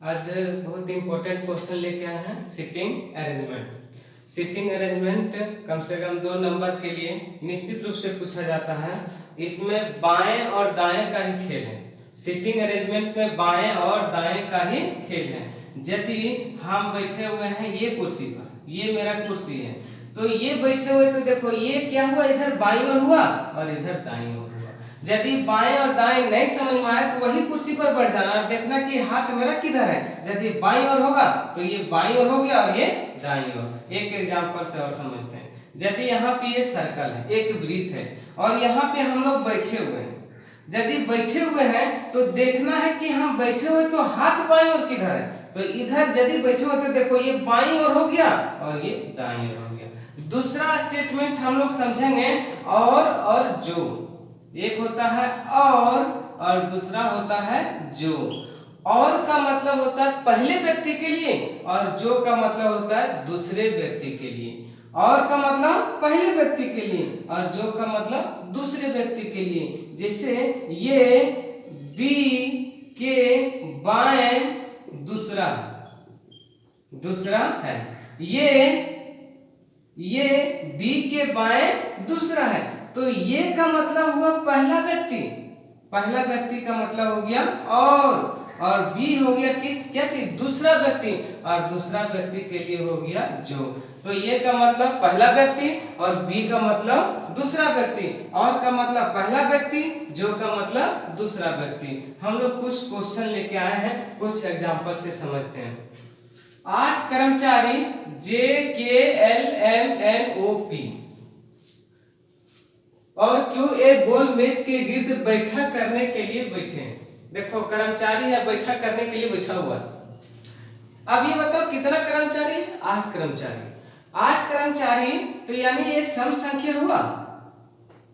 आज बहुत important question लेके आए हैं सिटिंग अरेंजमेंट। सिटिंग अरेंजमेंट कम से कम 2 नंबर के लिए निश्चित रूप से पूछा जाता है। इसमें बाएं और दाएं का ही खेल है। सिटिंग अरेंजमेंट में बाएं और दाएं का ही खेल है। यदि हम बैठे हुए हैं ये कुर्सी पर, ये मेरा कुर्सी है, तो ये बैठे हुए तो देखो ये क्या हुआ, इधर बाईं ओर हुआ और इधर दाईं ओर हुआ। यदि बाएं और दाएं नहीं समझ में आए तो वही कुर्सी पर बैठ जाना और देखना कि हाथ मेरा किधर है। यदि बाईं ओर होगा तो ये बाईं ओर हो गया और ये दाईं ओर। एक एग्जांपल से और समझते हैं। यदि यहाँ पे ये सर्कल है, एक वृत्त है और यहाँ पे हम लोग बैठे हुए हैं। यदि बैठे हुए हैं तो देखना है कि हम बैठे हुए तो हाथ बाईं ओर किधर है। तो इधर यदि बैठे हुए तो देखो ये बाईं ओर हो गया और ये दाईं ओर हो गया। दूसरा स्टेटमेंट हम लोग समझेंगे और जो। एक होता है और दूसरा होता है जो। और का मतलब होता है पहले व्यक्ति के लिए और जो का मतलब होता है दूसरे व्यक्ति के लिए। और का मतलब पहले व्यक्ति के लिए और जो का मतलब दूसरे व्यक्ति के लिए। जैसे ये बी के बाएं दूसरा है, ये बी के बाएं दूसरा है। तो ये का मतलब हुआ पहला व्यक्ति का मतलब हो गया और बी हो गया क्या चीज, दूसरा व्यक्ति, और दूसरा व्यक्ति के लिए हो गया जो। तो ये का मतलब पहला व्यक्ति और बी का मतलब दूसरा व्यक्ति, और का मतलब पहला व्यक्ति, जो का मतलब दूसरा व्यक्ति। हम लोग कुछ क्वेश्चन लेके आए हैं, कुछ एग्जांपल से समझते हैं। 8 कर्मचारी JKLMNOP और क्यों एक गोल मेज के गिर्द बैठक करने के लिए बैठे हैं। देखो कर्मचारी है, बैठक करने के लिए बैठा हुआ। अब ये बताओ कितना कर्मचारी है, 8 कर्मचारी। 8 कर्मचारी तो यानी ये सम संख्या हुआ।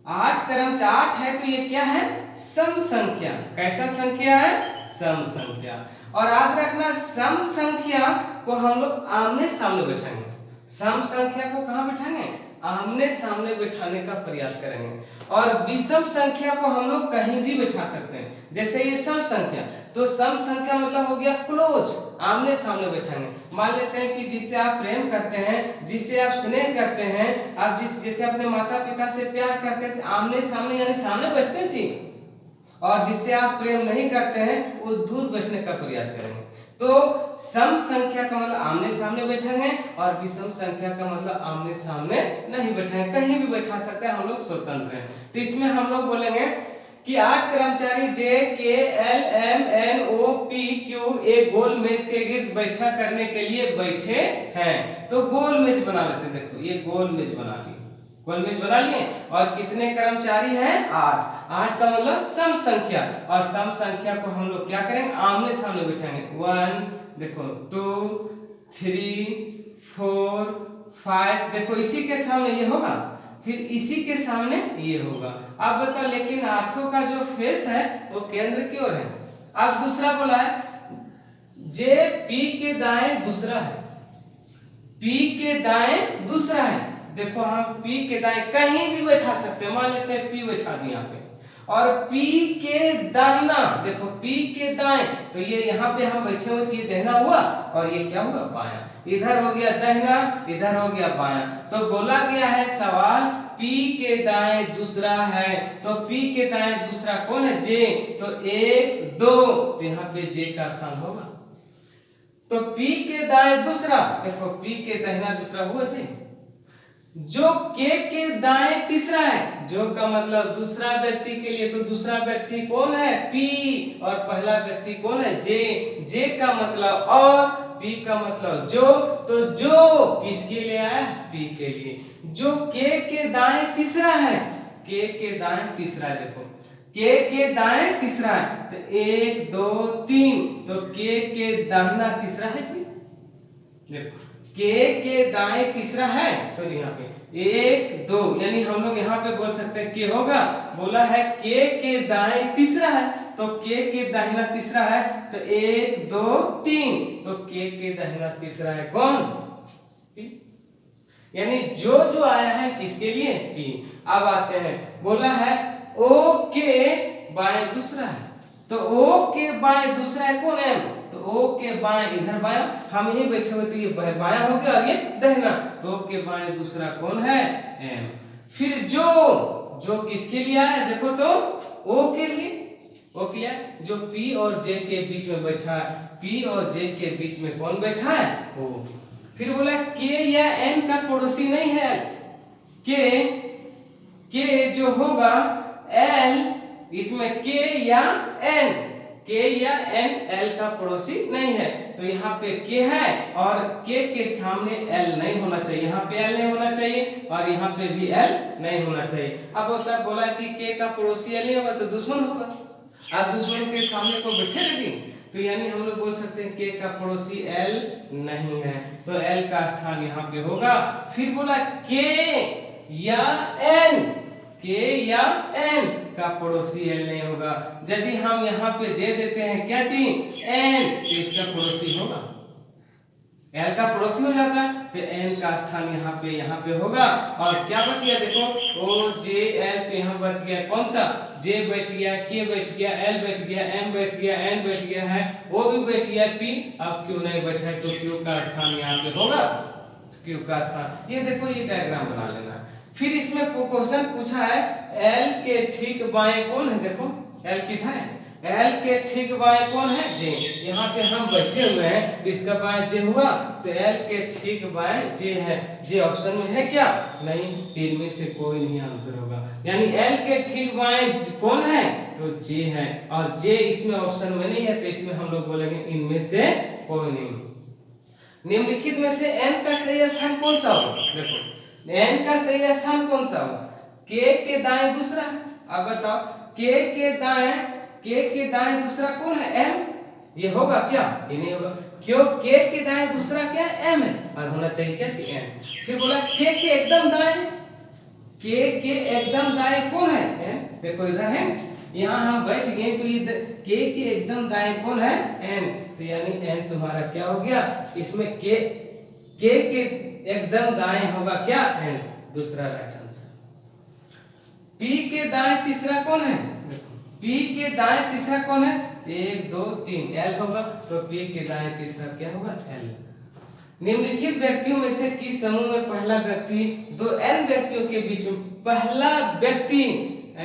8 है तो ये क्या है, सम संख्या। कैसा संख्या है, सम संख्या। और याद रखना सम संख्या को हम लोग आमने सामने बैठाएंगे। सम संख्या को कहां बैठाएंगे, आमने सामने बैठाने का प्रयास करेंगे। और विषम संख्या को हम लोग कहीं भी बैठा सकते हैं। जैसे ये सम संख्या, तो सम संख्या मतलब हो गया क्लोज, आमने सामने बैठाएंगे। मान लेते हैं कि जिससे आप प्रेम करते हैं, जिससे आप स्नेह करते हैं, आप जिससे अपने माता पिता से प्यार करते हैं, आमने सामने यानी सामने बैठते हैं जी। और जिससे आप प्रेम नहीं करते हैं वो दूर बैठने का प्रयास करेंगे। तो सम संख्या का मतलब आमने सामने बैठेंगे और विषम संख्या का मतलब आमने सामने नहीं बैठेंगे, कहीं भी बैठा सकते हैं, हम लोग स्वतंत्र हैं। तो इसमें हम लोग बोलेंगे कि 8 कर्मचारी JKLMNOPQ एक गोल मेज के गिर्द बैठक करने के लिए बैठे हैं। तो गोल मेज बना लेते हैं। देखो ये गोल मेज बना लिए, गोल मेज बना लिए। और कितने कर्मचारी हैं, 8। 8 का मतलब सम संख्या, और सम संख्या को हम लोग क्या करेंगे, आमने सामने बैठाएंगे। 1 देखो 2 3 4 5 देखो इसी के सामने ये होगा, फिर इसी के सामने ये होगा। अब बताओ लेकिन 8 का जो फेस है वो केंद्र की ओर है। अब दूसरा बोला है जे पी के दाएं दूसरा है, पी के दाएं दूसरा है। देखो हम पी के दाएं कहीं भी बैठा सकते हैं। मान लेते हैं पी बैठा दिया यहाँ पे, और पी के दाहिना, देखो पी के दाएं तो ये यहाँ पे हम बैठे हुए, ये दाहिना हुआ और ये क्या हुआ, बायां। इधर हो गया दाहिना, इधर हो गया बायां। तो बोला गया है सवाल पी के दाएं दूसरा है, तो पी के दाएं दूसरा कौन है, जे। तो 1 2 तो यहाँ पे जे का स्थान होगा। तो P के दाएं दूसरा, देखो P के दाहिना दूसरा हुआ जी। जो K के दाएं तीसरा है, जो का मतलब दूसरा व्यक्ति के लिए, तो दूसरा व्यक्ति कौन है, P, और पहला व्यक्ति कौन है, J। J का मतलब और, P का मतलब जो। तो जो किसके लिए आया, P के लिए। जो K के दाएं तीसरा है, K के दाएं तीसरा, देखो K के दाएं तीसरा है तो 1 2 3, तो K के दाहिना तीसरा है। देखो K के दाएं तीसरा है, सॉरी यहाँ पे 1 2, यानी हम लोग यहाँ पे बोल सकते हैं K होगा। बोला है K के दाएं तीसरा है, तो K के दाहिना तीसरा है तो 1 2 3, तो K के दाहिना तीसरा है कौन, P। यानी जो आया है किसके लिए, P। अब आते हैं, बोला है O के बाएं दूसरा है, तो O के बाएं दूसरा है कौन, M। तो ओ के बाएं इधर बायां, हम यहीं बैठे हुए तो ये बायां हो गया और ये दाहिना, तो ओ के बाएं दूसरा कौन है एम। फिर जो किसके लिए है देखो तो ओ के लिए, ओ क्या जो P और J के बीच में बैठा है, P और J के बीच में कौन बैठा है ओ। फिर बोला K या N का पड़ोसी नहीं है, K जो होगा L इसमें K या N, K या N L का पड़ोसी नहीं है, तो यहाँ पे K है और K के सामने L नहीं होना चाहिए, यहाँ पे L नहीं होना चाहिए और यहाँ पे भी L नहीं होना चाहिए। अब होता बोला कि K का पड़ोसी L नहीं होगा तो दुश्मन होगा, अब दुश्मन के सामने को बैठे रही, तो यानी हम लोग बोल सकते हैं K का पड़ोसी L नहीं है, तो L का स्थान यहाँ पे होगा। फिर बोला K या N का पड़ोसी L नहीं होगा, यदि हम यहाँ पे दे देते हैं क्या चीज N, तो इसका पड़ोसी होगा, L का पड़ोसी हो जाता है, तो N का स्थान यहाँ पे होगा। और क्या बच गया देखो O J L, तो यहाँ बच गया कौन सा J बच गया, K बच गया, L बच गया, M बच गया, N बच गया है, O भी बच गया, P अब Q नहीं बचा है, तो Q का स्थान यहाँ पे होगा, Q का स्थान। ये देखो ये डायग्राम बना लेना। फिर इसमें क्वेश्चन पूछा है L के ठीक बाएं कौन है, देखो L किधर है, L के ठीक बाएं कौन है J, यहाँ पे हम बैठे हुए हैं तो इसका बाएं J हुआ, तो L के ठीक बाएं J है, J ऑप्शन में है क्या नहीं, तीन में से कोई नहीं आंसर होगा, यानी L के ठीक बाएं कौन है तो J है और J इसमें ऑप्शन में नहीं है, तो इसमें हम लोग बोलेंगे इनमें से कोई नहीं। निम्नलिखित में से N का सही स्थान कौन सा होगा, देखो N का सही स्थान कौन सा होगा, K के दाएं दूसरा, अब बताओ K के दाएं दूसरा कौन है M, ये होगा क्या, ये नहीं होगा, क्यों K के दाएं दूसरा क्या है M है और होना चाहिए क्या N। फिर बोला K के एकदम दाएं, K के एकदम दाएं कौन है N, देखो इधर है, यहाँ हम बैठ गए तो ये K के एकदम दाएं कौन है N, तो यानी N तुम्हारा क्या हो गया, इसमें K के एकदम दाएं होगा क्या N, दूसरा राइट आंसर। P के दाएं तीसरा कौन है, P के दाएं तीसरा कौन है, 1 2 3 L होगा, तो P के दाएं तीसरा क्या होगा L। निम्नलिखित व्यक्तियों में से किस समूह में पहला व्यक्ति दो N व्यक्तियों के बीच में, पहला व्यक्ति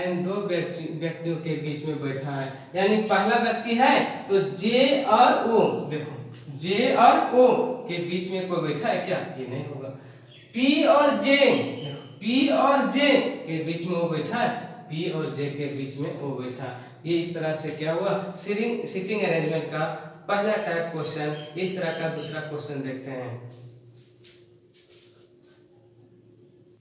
N दो व्यक्तियों के बीच में बैठा है, यानी पहला व्यक्ति है तो J और O, देखो J और O के बीच में कोई बैठा है क्या, ये नहीं होगा। P और J के बीच में वो बैठा है, P और J के बीच में वो बैठा, ये इस तरह से क्या हुआ सिटिंग अरेंजमेंट का पहला टाइप क्वेश्चन। इस तरह का दूसरा क्वेश्चन देखते हैं।